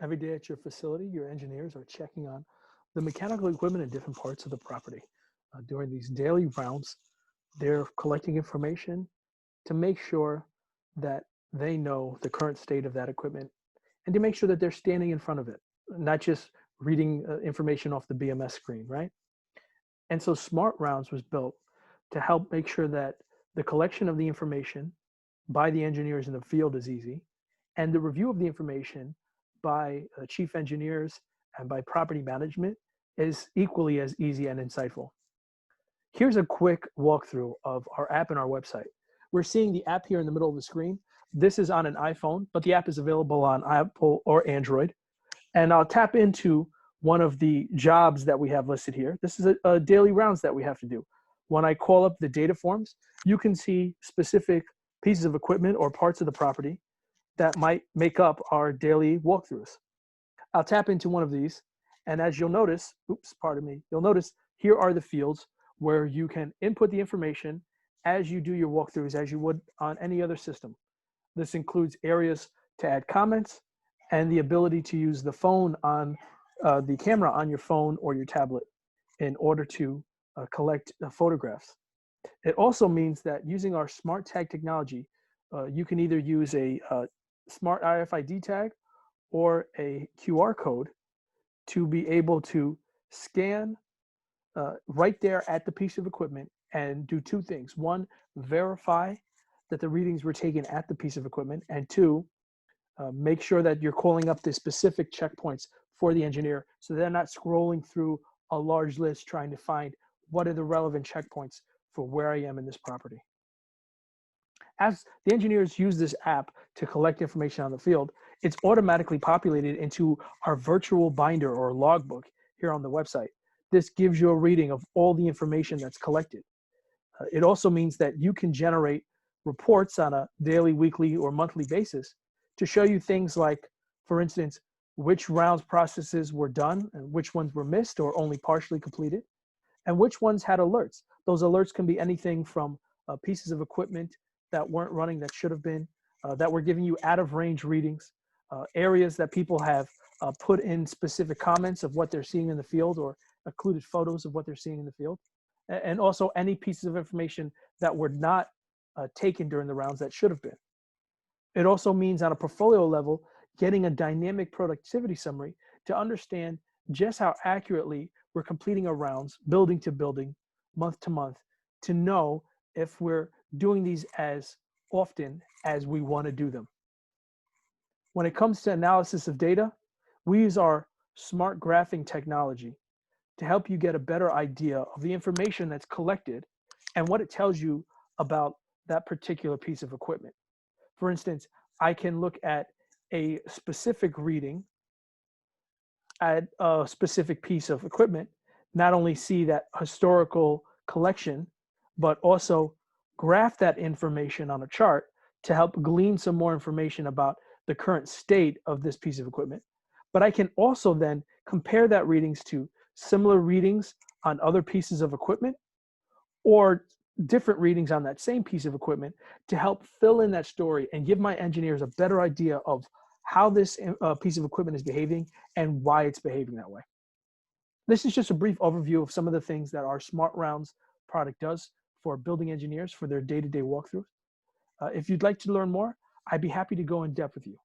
Every day at your facility, your engineers are checking on the mechanical equipment in different parts of the property. During these daily rounds, they're collecting information to make sure that they know the current state of that equipment and to make sure that they're standing in front of it, not just reading information off the BMS screen, right? And so SmartRounds was built to help make sure that the collection of the information by the engineers in the field is easy, and the review of the information by chief engineers and by property management is equally as easy and insightful. Here's a quick walkthrough of our app and our website. We're seeing the app here in the middle of the screen. This is on an iPhone, but the app is available on Apple or Android. And I'll tap into one of the jobs that we have listed here. This is a daily rounds that we have to do. When I call up the data forms, you can see specific pieces of equipment or parts of the property that might make up our daily walkthroughs. I'll tap into one of these, and as you'll notice, you'll notice here are the fields where you can input the information as you do your walkthroughs, as you would on any other system. This includes areas to add comments and the ability to use the phone on the camera on your phone or your tablet in order to collect photographs. It also means that using our smart tag technology, you can either use a smart RFID tag or a QR code to be able to scan right there at the piece of equipment and do two things. One, verify that the readings were taken at the piece of equipment, and two, make sure that you're calling up the specific checkpoints for the engineer so they're not scrolling through a large list trying to find what are the relevant checkpoints for where I am in this property. As the engineers use this app to collect information on the field, it's automatically populated into our virtual binder or logbook here on the website. This gives you a reading of all the information that's collected. It also means that you can generate reports on a daily, weekly, or monthly basis to show you things like, for instance, which rounds processes were done and which ones were missed or only partially completed, and which ones had alerts. Those alerts can be anything from pieces of equipment that weren't running that should have been, that were giving you out of range readings, areas that people have put in specific comments of what they're seeing in the field or included photos of what they're seeing in the field, and also any pieces of information that were not taken during the rounds that should have been. It also means on a portfolio level, getting a dynamic productivity summary to understand just how accurately we're completing our rounds, building to building, month to month, to know if we're doing these as often as we want to do them. When it comes to analysis of data, we use our smart graphing technology to help you get a better idea of the information that's collected and what it tells you about that particular piece of equipment. For instance, I can look at a specific reading at a specific piece of equipment, not only see that historical collection, but also graph that information on a chart to help glean some more information about the current state of this piece of equipment. But I can also then compare that readings to similar readings on other pieces of equipment or different readings on that same piece of equipment to help fill in that story and give my engineers a better idea of how this piece of equipment is behaving and why it's behaving that way. This is just a brief overview of some of the things that our SmartRounds product does for building engineers for their day-to-day walkthroughs. If you'd like to learn more, I'd be happy to go in depth with you.